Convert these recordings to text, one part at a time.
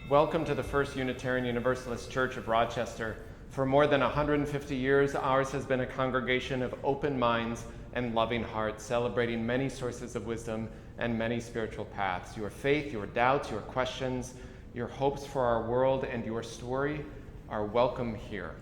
Welcome to the First Unitarian Universalist Church of Rochester. For more than 150 years, ours has been a congregation of open minds and loving hearts, celebrating many sources of wisdom and many spiritual paths. Your faith, your doubts, your questions, your hopes for our world, and your story are welcome here.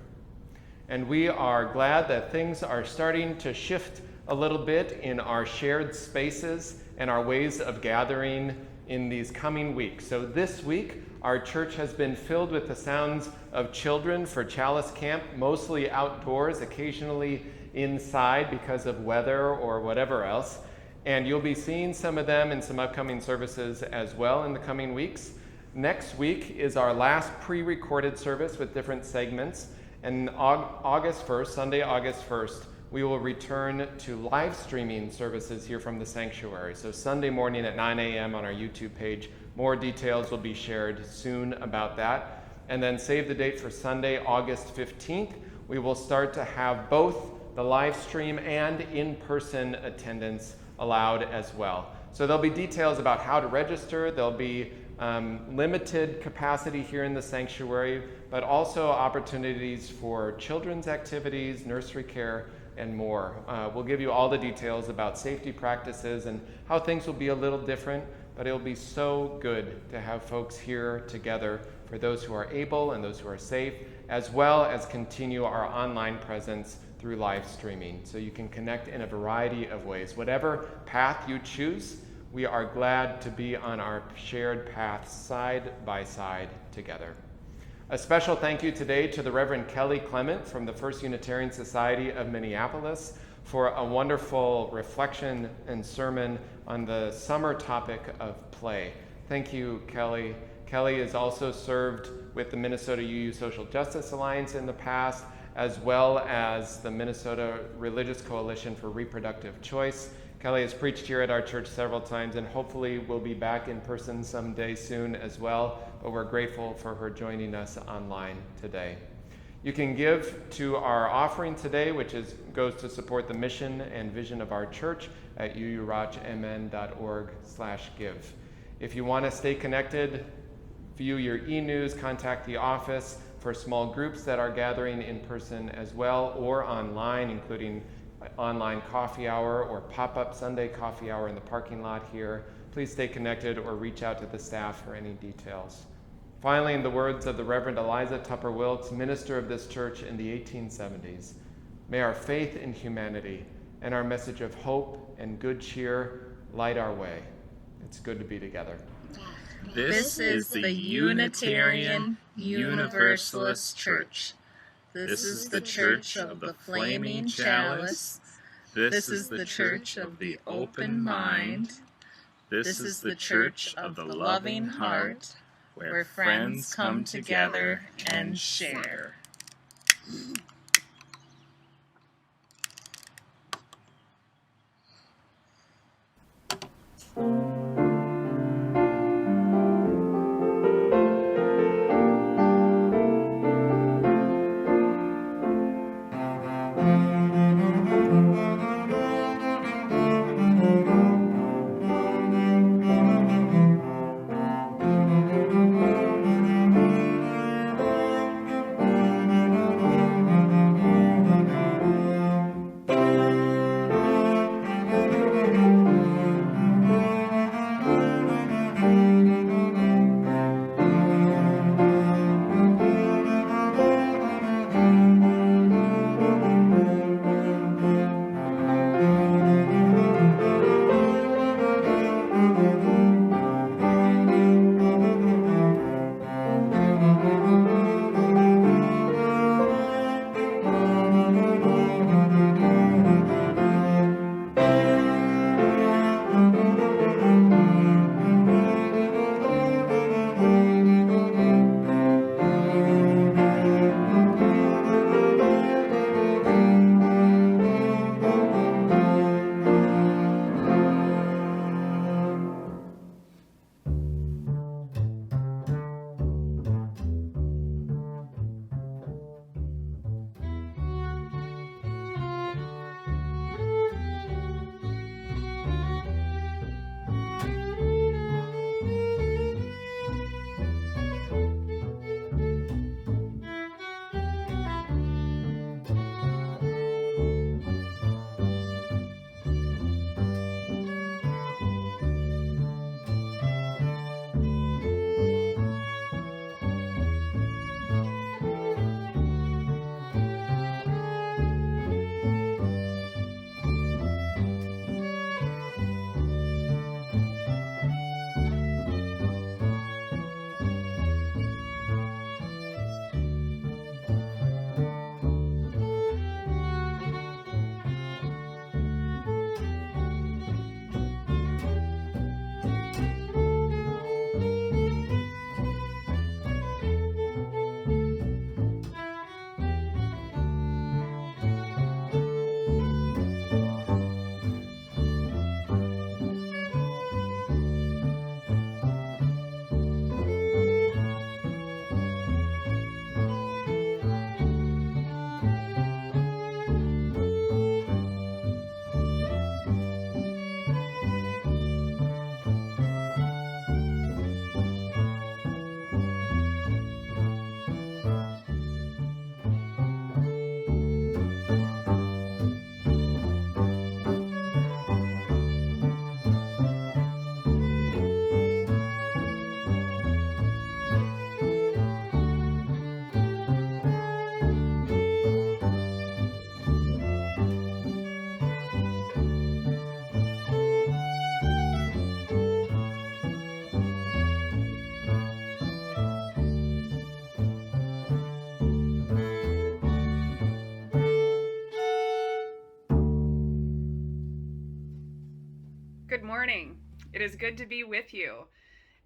And we are glad that things are starting to shift a little bit in our shared spaces and our ways of gathering in these coming weeks. So this week, our church has been filled with the sounds of children for Chalice Camp, mostly outdoors, occasionally inside because of weather or whatever else. And you'll be seeing some of them in some upcoming services as well in the coming weeks. Next week is our last pre-recorded service with different segments. And August 1st, Sunday, August 1st, we will return to live streaming services here from the sanctuary. So Sunday morning at 9 a.m. on our YouTube page. More details will be shared soon about that. And then save the date for Sunday, August 15th. We will start to have both the live stream and in-person attendance allowed as well. So there'll be details about how to register. There'll be limited capacity here in the sanctuary, but also opportunities for children's activities, nursery care, and more. We'll give you all the details about safety practices and how things will be a little different, but it'll be so good to have folks here together for those who are able and those who are safe, as well as continue our online presence through live streaming. So you can connect in a variety of ways. Whatever path you choose, we are glad to be on our shared path side by side together. A special thank you today to the Reverend Kelli Clement from the First Unitarian Society of Minneapolis for a wonderful reflection and sermon on the summer topic of play. Thank you, Kelli. Kelli has also served with the Minnesota UU Social Justice Alliance in the past, as well as the Minnesota Religious Coalition for Reproductive Choice. Kelli has preached here at our church several times and hopefully will be back in person someday soon as well, but we're grateful for her joining us online today. You can give to our offering today, which goes to support the mission and vision of our church at uurochmn.org/give. If you want to stay connected, view your e-news, contact the office for small groups that are gathering in person as well, or online, including online coffee hour or pop-up Sunday coffee hour in the parking lot here. Please stay connected or reach out to the staff for any details. Finally, in the words of the Reverend Eliza Tupper Wilkes, minister of this church in the 1870s, may our faith in humanity and our message of hope and good cheer light our way. It's good to be together. This is the Unitarian Universalist Church. This is the Church of the Flaming Chalice. This is the Church of the Open Mind. This is the Church of the Loving Heart, where friends come together and share. Good morning. It is good to be with you.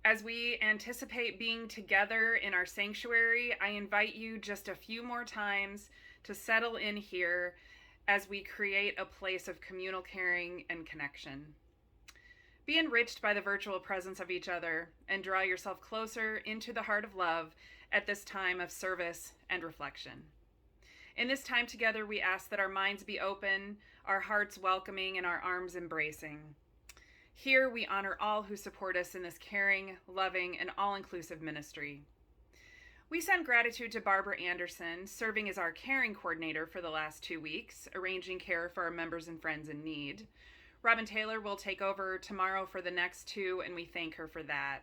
As we anticipate being together in our sanctuary, I invite you just a few more times to settle in here as we create a place of communal caring and connection. Be enriched by the virtual presence of each other and draw yourself closer into the heart of love at this time of service and reflection. In this time together, we ask that our minds be open, our hearts welcoming, and our arms embracing. Here we honor all who support us in this caring, loving, and all-inclusive ministry. We send gratitude to Barbara Anderson, serving as our caring coordinator for the last 2 weeks, arranging care for our members and friends in need. Robin Taylor will take over tomorrow for the next 2, and we thank her for that.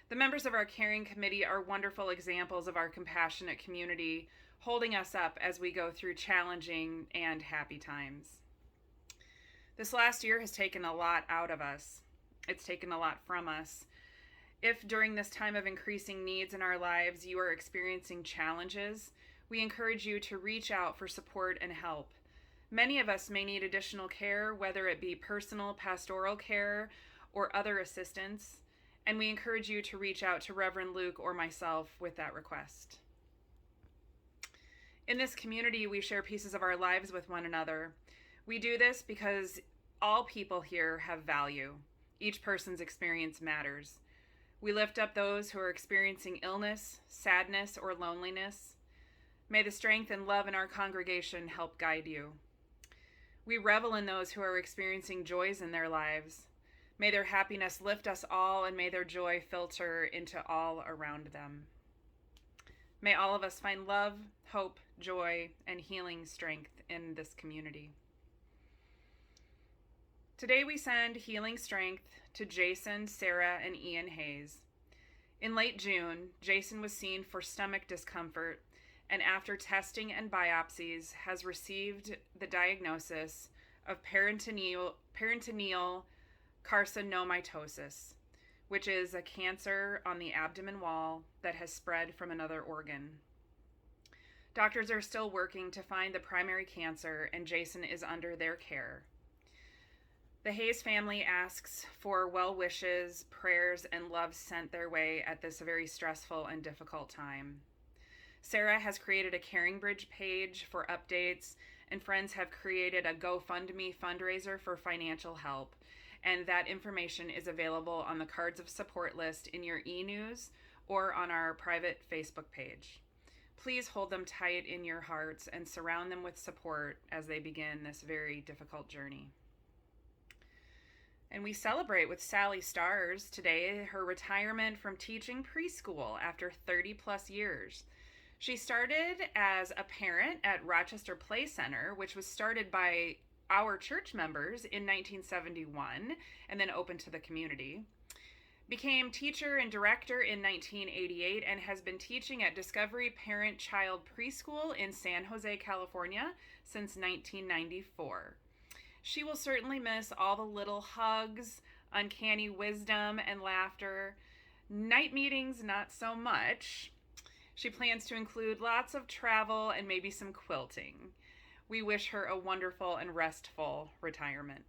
The members of our caring committee are wonderful examples of our compassionate community, holding us up as we go through challenging and happy times. This last year has taken a lot out of us. It's taken a lot from us. If during this time of increasing needs in our lives you are experiencing challenges, we encourage you to reach out for support and help. Many of us may need additional care, whether it be personal pastoral care or other assistance, and we encourage you to reach out to Reverend Luke or myself with that request. In this community, we share pieces of our lives with one another. We do this because all people here have value. Each person's experience matters. We lift up those who are experiencing illness, sadness, or loneliness. May the strength and love in our congregation help guide you. We revel in those who are experiencing joys in their lives. May their happiness lift us all, and may their joy filter into all around them. May all of us find love, hope, joy, and healing strength in this community. Today we send healing strength to Jason, Sarah, and Ian Hayes. In late June, Jason was seen for stomach discomfort, and after testing and biopsies has received the diagnosis of peritoneal carcinomatosis, which is a cancer on the abdomen wall that has spread from another organ. Doctors are still working to find the primary cancer, and Jason is under their care. The Hayes family asks for well wishes, prayers, and love sent their way at this very stressful and difficult time. Sarah has created a Caring Bridge page for updates, and friends have created a GoFundMe fundraiser for financial help, and that information is available on the Cards of Support list in your e-news or on our private Facebook page. Please hold them tight in your hearts and surround them with support as they begin this very difficult journey. And we celebrate with Sally Stars today her retirement from teaching preschool after 30 plus years. She started as a parent at Rochester Play Center, which was started by our church members in 1971 and then opened to the community. Became teacher and director in 1988 and has been teaching at Discovery Parent Child Preschool in San Jose, California since 1994. She will certainly miss all the little hugs, uncanny wisdom, and laughter. Night meetings, not so much. She plans to include lots of travel and maybe some quilting. We wish her a wonderful and restful retirement.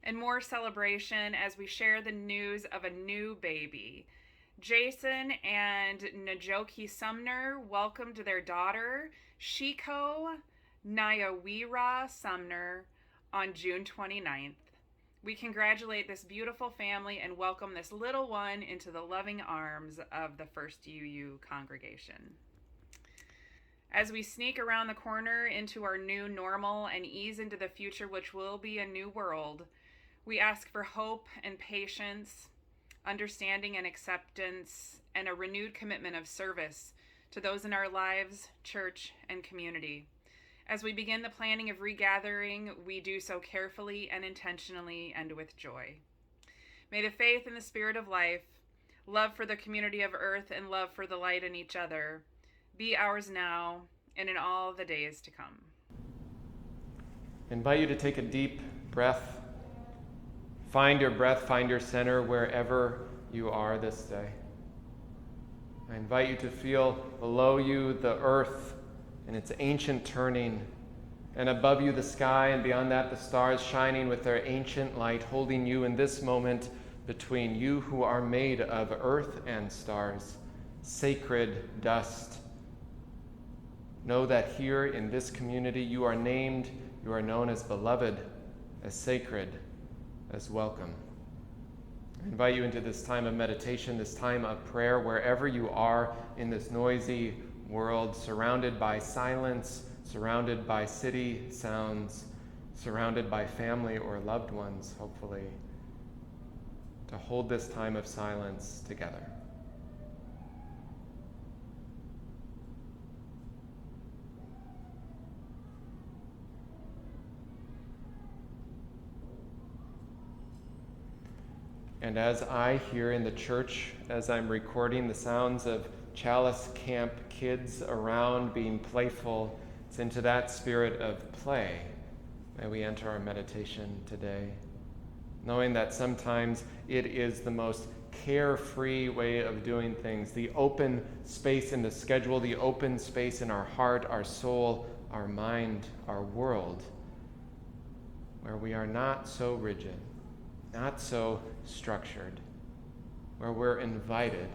And more celebration as we share the news of a new baby. Jason and Najoki Sumner welcomed their daughter, Shiko Nyawira Sumner, on June 29th. We congratulate this beautiful family and welcome this little one into the loving arms of the First UU congregation. As we sneak around the corner into our new normal and ease into the future, which will be a new world, we ask for hope and patience, understanding and acceptance, and a renewed commitment of service to those in our lives, church, and community. As we begin the planning of regathering, we do so carefully and intentionally and with joy. May the faith and the spirit of life, love for the community of earth, and love for the light in each other be ours now and in all the days to come. I invite you to take a deep breath. Find your breath, find your center wherever you are this day. I invite you to feel below you the earth and its ancient turning, And above you the sky, and beyond that the stars shining with their ancient light, holding you in this moment between you who are made of earth and stars, sacred dust. Know that here in this community you are named, you are known as beloved, as sacred, as welcome. I invite you into this time of meditation, this time of prayer, wherever you are in this noisy world, surrounded by silence, surrounded by city sounds, surrounded by family or loved ones, hopefully, to hold this time of silence together. And as I hear in the church, as I'm recording the sounds of Chalice Camp kids around being playful, it's into that spirit of play that we enter our meditation today, knowing that sometimes it is the most carefree way of doing things, the open space in the schedule, the open space in our heart, our soul, our mind, our world, where we are not so rigid, not so structured, where we're invited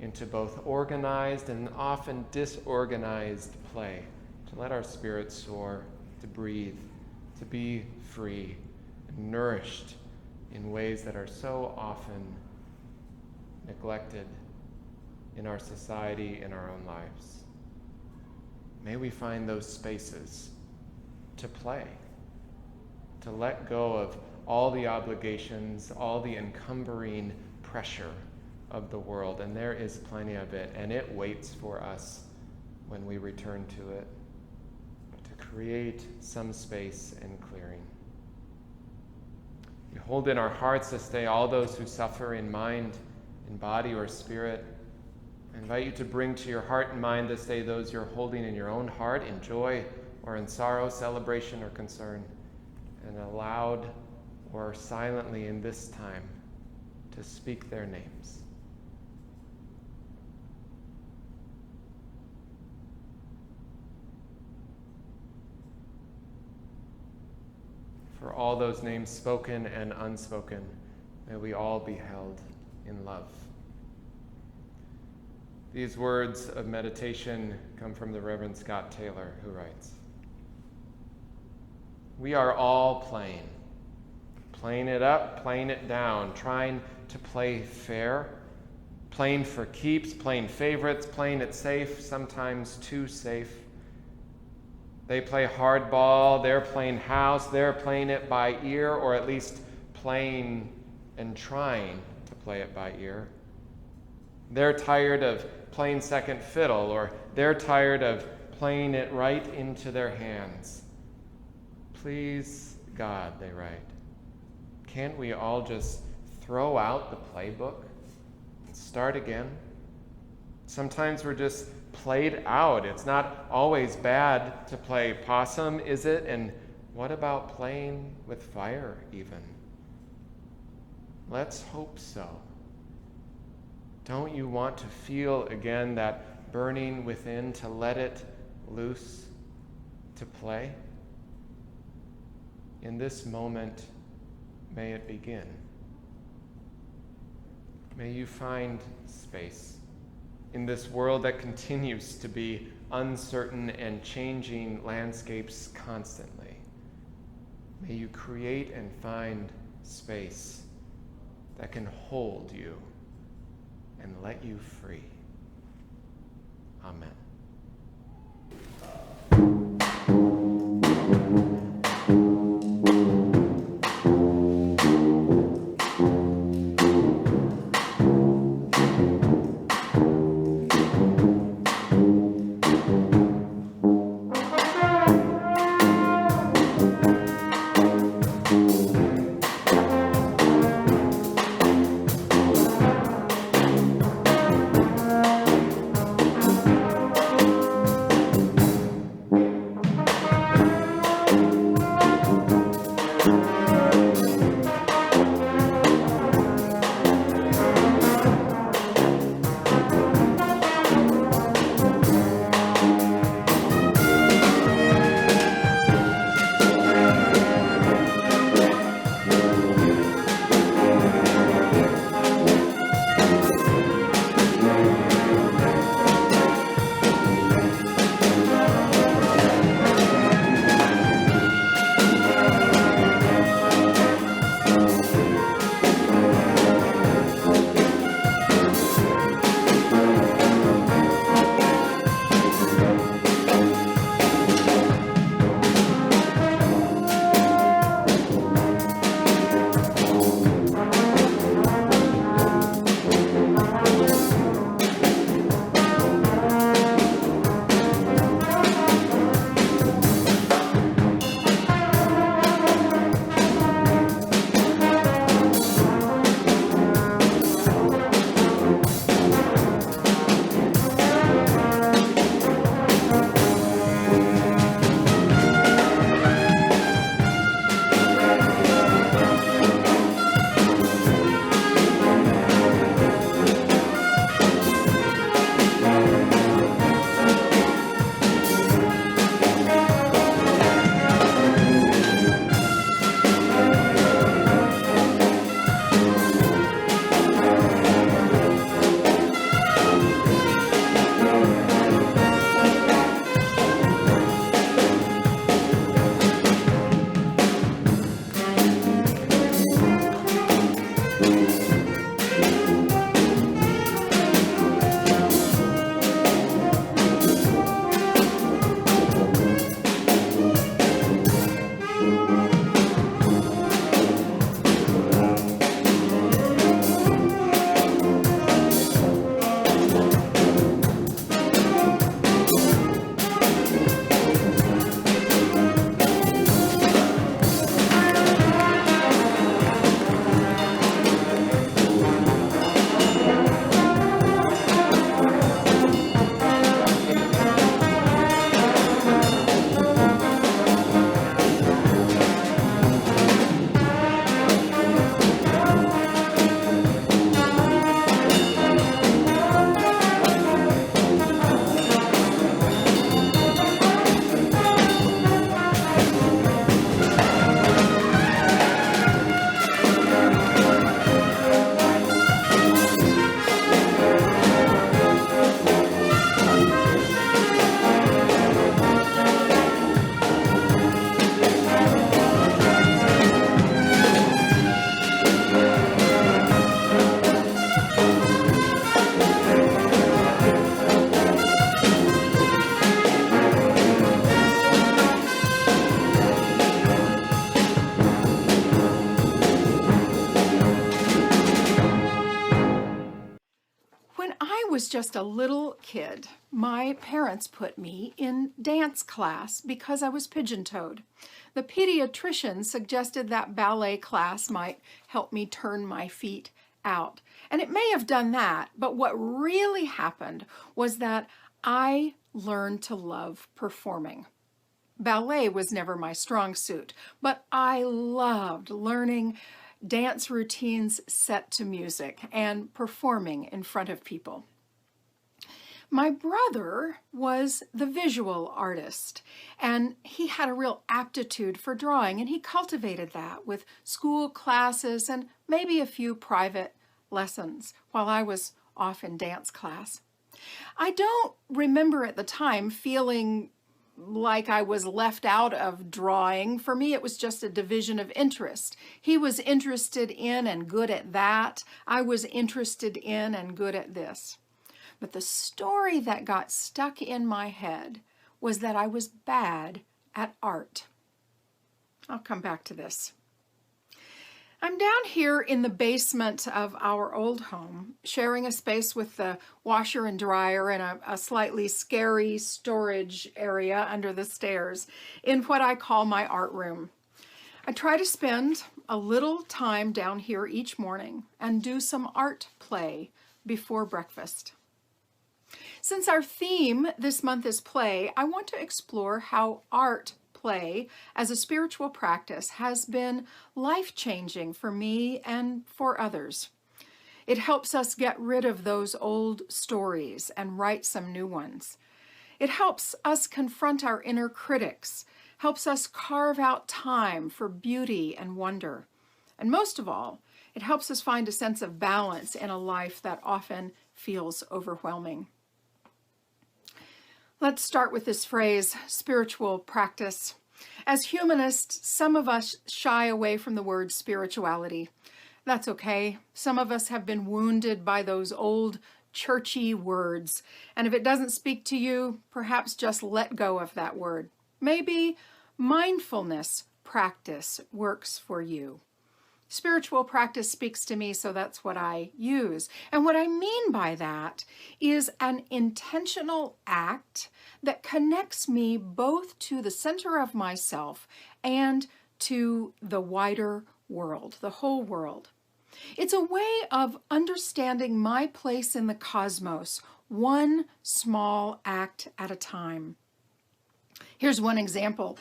into both organized and often disorganized play, to let our spirits soar, to breathe, to be free, and nourished in ways that are so often neglected in our society, in our own lives. May we find those spaces to play, to let go of all the obligations, all the encumbering pressure of the world, and there is plenty of it, and it waits for us when we return to it, to create some space and clearing. We hold in our hearts this day all those who suffer in mind, in body or spirit. I invite you to bring to your heart and mind this day those you're holding in your own heart, in joy or in sorrow, celebration or concern, and aloud or silently in this time to speak their names. For all those names spoken and unspoken, may we all be held in love. These words of meditation come from the Reverend Scott Taylor, who writes, "We are all playing it up, playing it down, trying to play fair, playing for keeps, playing favorites, playing it safe, sometimes too safe. They play hardball, they're playing house, they're playing it by ear, or at least playing and trying to play it by ear. They're tired of playing second fiddle, or they're tired of playing it right into their hands. Please, God," they write, "can't we all just throw out the playbook and start again? Sometimes we're just played out. It's not always bad to play possum, is it? And what about playing with fire even? Let's hope so. Don't you want to feel again that burning within, to let it loose, to play? In this moment, may it begin. May you find space in this world that continues to be uncertain and changing landscapes constantly. May you create and find space that can hold you and let you free. Amen. was just a little kid, my parents put me in dance class because I was pigeon-toed. The pediatrician suggested that ballet class might help me turn my feet out. And it may have done that, but what really happened was that I learned to love performing. Ballet was never my strong suit, but I loved learning dance routines set to music and performing in front of people. My brother was the visual artist, and he had a real aptitude for drawing, and he cultivated that with school classes and maybe a few private lessons while I was off in dance class. I don't remember at the time feeling like I was left out of drawing. For me, it was just a division of interest. He was interested in and good at that. I was interested in and good at this. But the story that got stuck in my head was that I was bad at art. I'll come back to this. I'm down here in the basement of our old home, sharing a space with the washer and dryer and a slightly scary storage area under the stairs in what I call my art room. I try to spend a little time down here each morning and do some art play before breakfast. Since our theme this month is play, I want to explore how art play as a spiritual practice has been life-changing for me and for others. It helps us get rid of those old stories and write some new ones. It helps us confront our inner critics, helps us carve out time for beauty and wonder. And most of all, it helps us find a sense of balance in a life that often feels overwhelming. Let's start with this phrase, spiritual practice. As humanists, some of us shy away from the word spirituality. That's okay. Some of us have been wounded by those old churchy words. And if it doesn't speak to you, perhaps just let go of that word. Maybe mindfulness practice works for you. Spiritual practice speaks to me, so that's what I use. And what I mean by that is an intentional act that connects me both to the center of myself and to the wider world, the whole world. It's a way of understanding my place in the cosmos, one small act at a time. Here's one example.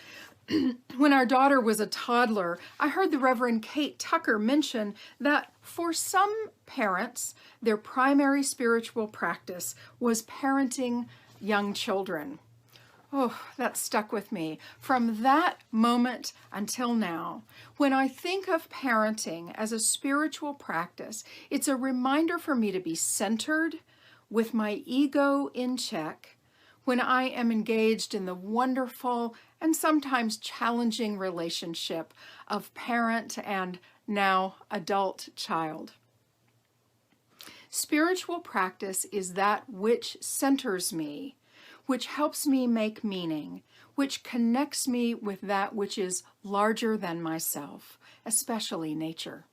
When our daughter was a toddler, I heard the Reverend Kate Tucker mention that for some parents, their primary spiritual practice was parenting young children. Oh, that stuck with me. From that moment until now, when I think of parenting as a spiritual practice, it's a reminder for me to be centered, with my ego in check, when I am engaged in the wonderful and sometimes challenging relationship of parent and now adult child. Spiritual practice is that which centers me, which helps me make meaning, which connects me with that which is larger than myself, especially nature.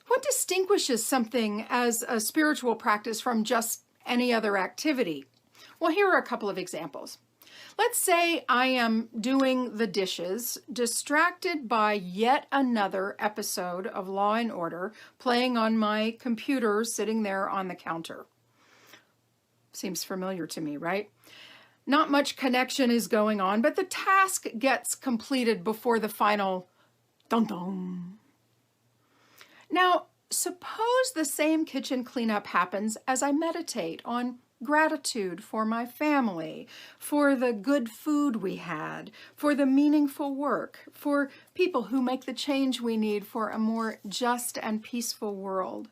What distinguishes something as a spiritual practice from just any other activity? Well, here are a couple of examples. Let's say I am doing the dishes, distracted by yet another episode of Law and Order playing on my computer sitting there on the counter. Seems familiar to me, right? Not much connection is going on, but the task gets completed before the final dun-dun. Now, suppose the same kitchen cleanup happens as I meditate on gratitude for my family, for the good food we had, for the meaningful work, for people who make the change we need for a more just and peaceful world.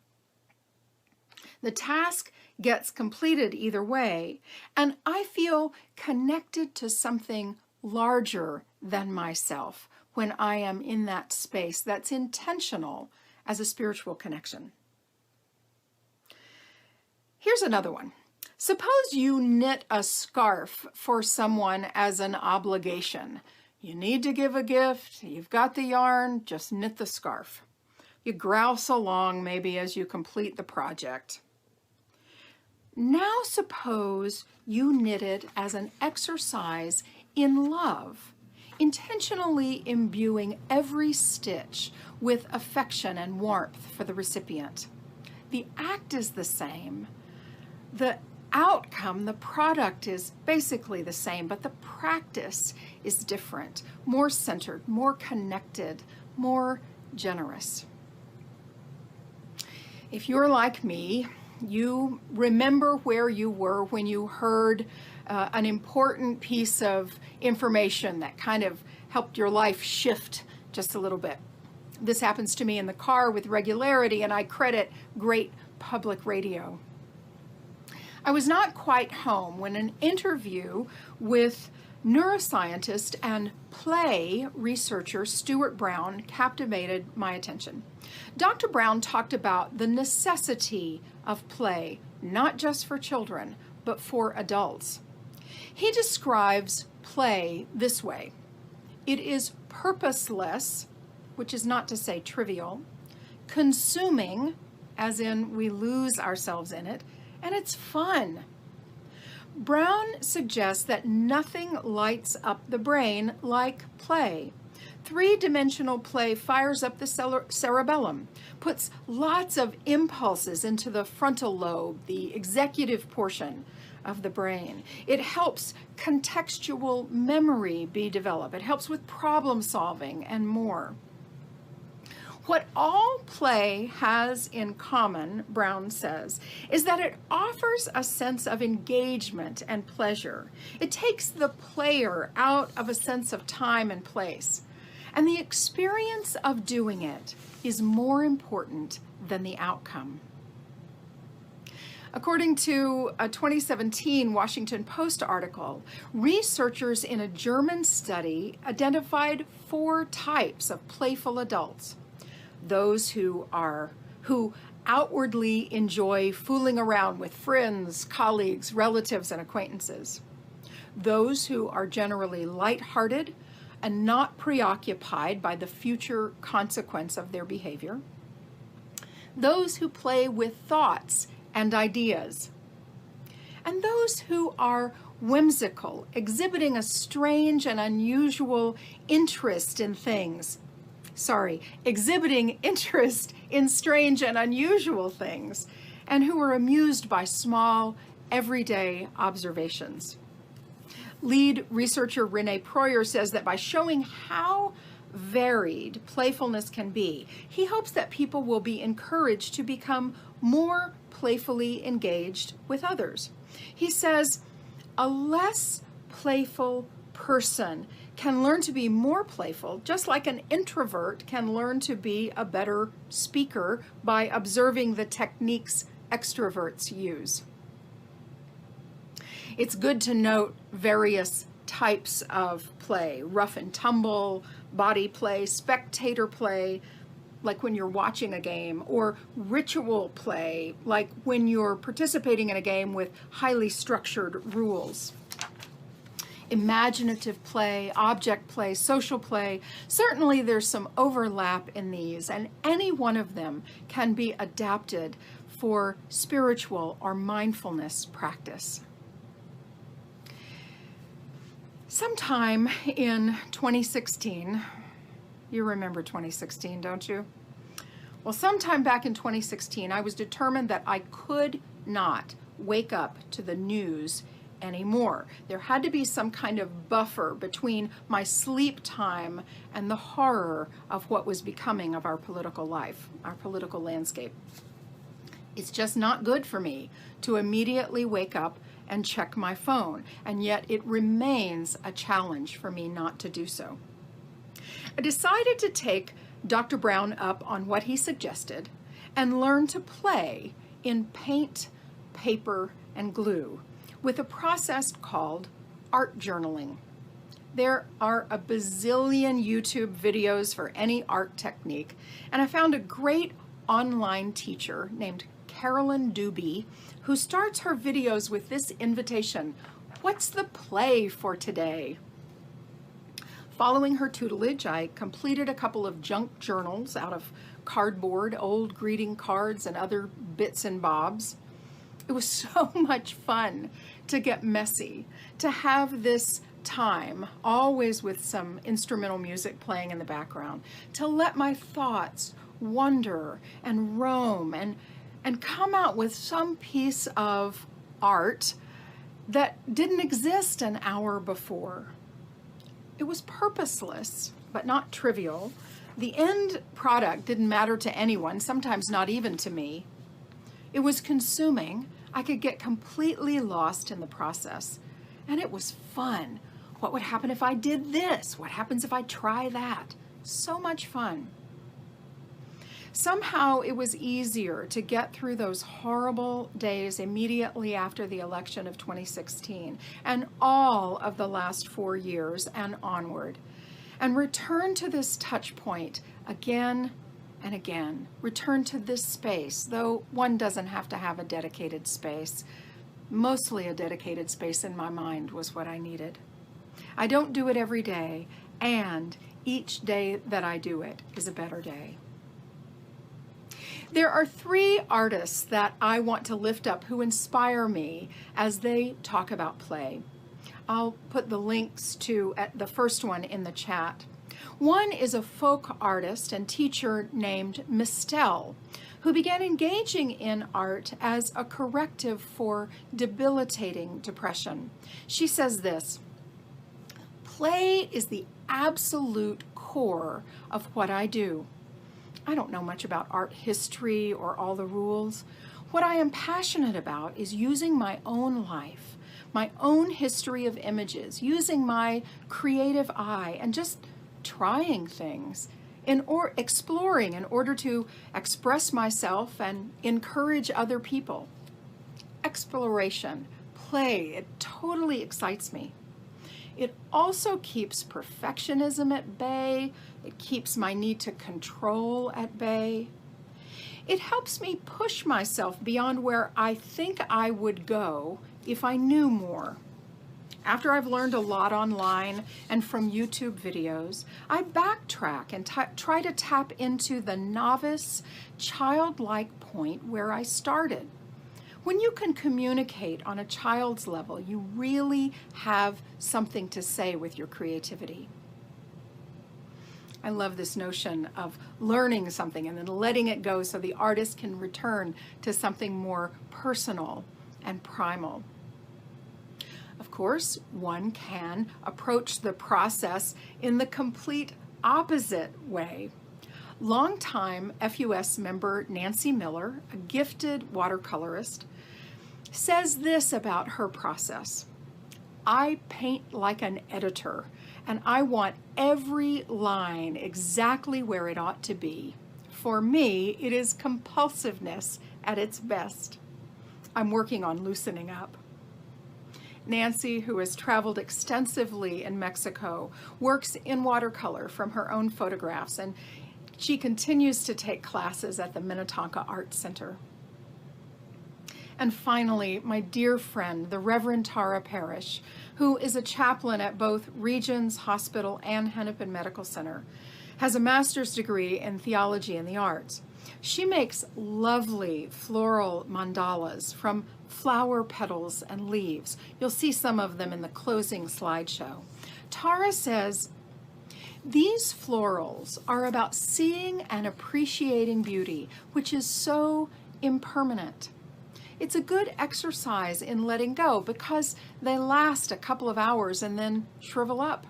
The task gets completed either way, and I feel connected to something larger than myself when I am in that space that's intentional as a spiritual connection. Here's another one. Suppose you knit a scarf for someone as an obligation. You need to give a gift, you've got the yarn, just knit the scarf. You grouse along maybe as you complete the project. Now suppose you knit it as an exercise in love, intentionally imbuing every stitch with affection and warmth for the recipient. The act is the same. The outcome, the product is basically the same, but the practice is different, more centered, more connected, more generous. If you're like me, you remember where you were when you heard an important piece of information that kind of helped your life shift just a little bit. This happens to me in the car with regularity, and I credit great public radio. I was not quite home when an interview with neuroscientist and play researcher Stuart Brown captivated my attention. Dr. Brown talked about the necessity of play, not just for children, but for adults. He describes play this way. It is purposeless, which is not to say trivial, consuming, as in we lose ourselves in it, and it's fun. Brown suggests that nothing lights up the brain like play. Three-dimensional play fires up the cerebellum, puts lots of impulses into the frontal lobe, the executive portion of the brain. It helps contextual memory be developed. It helps with problem solving and more. What all play has in common, Brown says, is that it offers a sense of engagement and pleasure. It takes the player out of a sense of time and place. And the experience of doing it is more important than the outcome. According to a 2017 Washington Post article, researchers in a German study identified 4 types of playful adults. Those who outwardly enjoy fooling around with friends, colleagues, relatives, and acquaintances. Those who are generally lighthearted and not preoccupied by the future consequence of their behavior. Those who play with thoughts and ideas. And those who are whimsical, exhibiting a strange and unusual interest in things. Exhibiting interest in strange and unusual things, and who are amused by small, everyday observations. Lead researcher Renee Proyer says that by showing how varied playfulness can be, he hopes that people will be encouraged to become more playfully engaged with others. He says, a less playful person can learn to be more playful, just like an introvert can learn to be a better speaker by observing the techniques extroverts use. It's good to note various types of play: rough and tumble, body play, spectator play, like when you're watching a game, or ritual play, like when you're participating in a game with highly structured rules. Imaginative play, object play, social play. Certainly there's some overlap in these, and any one of them can be adapted for spiritual or mindfulness practice. Sometime in 2016, you remember 2016, don't you? Well, sometime back in 2016, I was determined that I could not wake up to the news anymore. There had to be some kind of buffer between my sleep time and the horror of what was becoming of our political life, our political landscape. It's just not good for me to immediately wake up and check my phone, and yet it remains a challenge for me not to do so. I decided to take Dr. Brown up on what he suggested and learn to play in paint, paper, and glue with a process called art journaling. There are a bazillion YouTube videos for any art technique, and I found a great online teacher named Carolyn Doobie who starts her videos with this invitation: what's the play for today? Following her tutelage, I completed a couple of junk journals out of cardboard, old greeting cards, and other bits and bobs. It was so much fun to get messy, to have this time, always with some instrumental music playing in the background, to let my thoughts wander and roam and come out with some piece of art that didn't exist an hour before. It was purposeless, but not trivial. The end product didn't matter to anyone, sometimes not even to me. It was consuming. I could get completely lost in the process. And it was fun. What would happen if I did this? What happens if I try that? So much fun. Somehow it was easier to get through those horrible days immediately after the election of 2016 and all of the last 4 years and onward, and return to this touch point again and again. Return to this space, though one doesn't have to have a dedicated space. Mostly a dedicated space in my mind was what I needed. I don't do it every day, and each day that I do it is a better day. There are 3 artists that I want to lift up who inspire me as they talk about play. I'll put the links to the first one in the chat. One is a folk artist and teacher named Mistel, who began engaging in art as a corrective for debilitating depression. She says this: "Play is the absolute core of what I do. I don't know much about art history or all the rules. What I am passionate about is using my own life, my own history of images, using my creative eye and just trying things, exploring in order to express myself and encourage other people. Exploration, play, it totally excites me. It also keeps perfectionism at bay. It keeps my need to control at bay. It helps me push myself beyond where I think I would go if I knew more. After I've learned a lot online and from YouTube videos, I backtrack and try to tap into the novice, childlike point where I started. When you can communicate on a child's level, you really have something to say with your creativity." I love this notion of learning something and then letting it go so the artist can return to something more personal and primal. Of course, one can approach the process in the complete opposite way. Longtime FUS member Nancy Miller, a gifted watercolorist, says this about her process: "I paint like an editor, and I want every line exactly where it ought to be. For me, it is compulsiveness at its best. I'm working on loosening up." Nancy, who has traveled extensively in Mexico, works in watercolor from her own photographs, and she continues to take classes at the Minnetonka Art Center. And finally, my dear friend, the Reverend Tara Parrish, who is a chaplain at both Regions Hospital and Hennepin Medical Center, has a master's degree in theology and the arts. She makes lovely floral mandalas from flower petals and leaves. You'll see some of them in the closing slideshow. Tara says, "These florals are about seeing and appreciating beauty, which is so impermanent. It's a good exercise in letting go because they last a couple of hours and then shrivel up.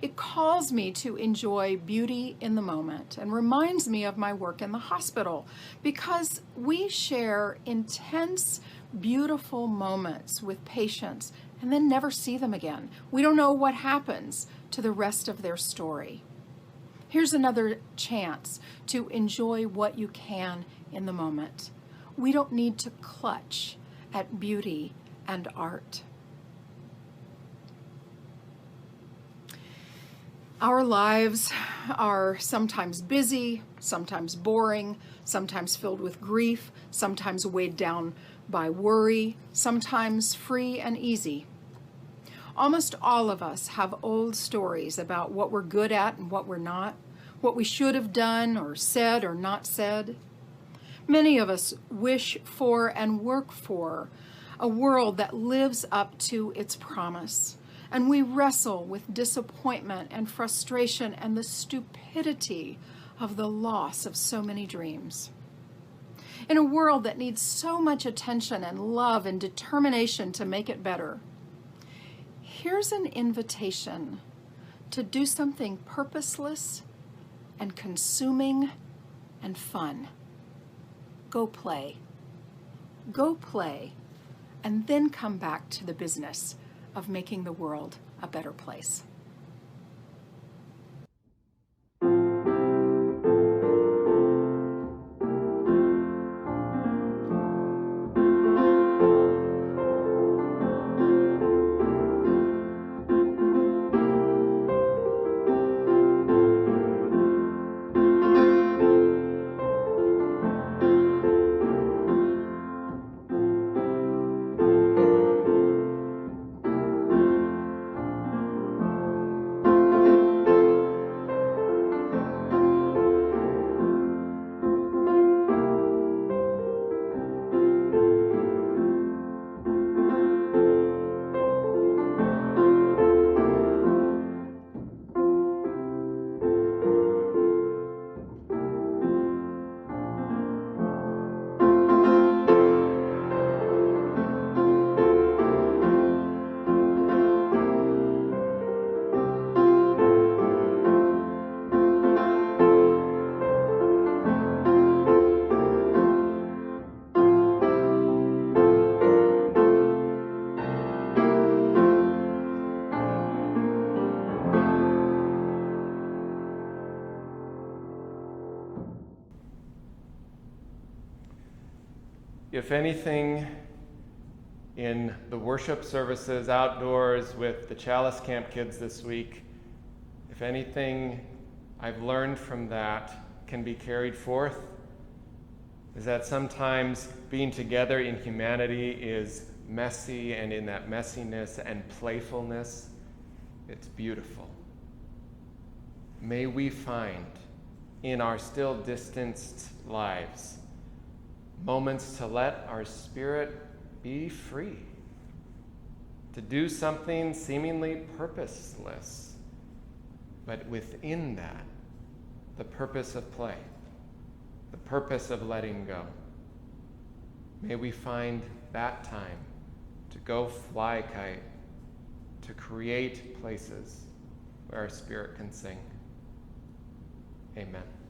It calls me to enjoy beauty in the moment and reminds me of my work in the hospital because we share intense, beautiful moments with patients and then never see them again. We don't know what happens to the rest of their story. Here's another chance to enjoy what you can in the moment. We don't need to clutch at beauty and art." Our lives are sometimes busy, sometimes boring, sometimes filled with grief, sometimes weighed down by worry, sometimes free and easy. Almost all of us have old stories about what we're good at and what we're not, what we should have done or said or not said. Many of us wish for and work for a world that lives up to its promise. And we wrestle with disappointment and frustration and the stupidity of the loss of so many dreams. In a world that needs so much attention and love and determination to make it better, here's an invitation to do something purposeless and consuming and fun. Go play. Go play, and then come back to the business of making the world a better place. If anything, in the worship services outdoors with the Chalice Camp kids this week, if anything I've learned from that can be carried forth, is that sometimes being together in humanity is messy, and in that messiness and playfulness, it's beautiful. May we find in our still distanced lives moments to let our spirit be free, to do something seemingly purposeless, but within that, the purpose of play, the purpose of letting go. May we find that time to go fly kite, to create places where our spirit can sing. Amen.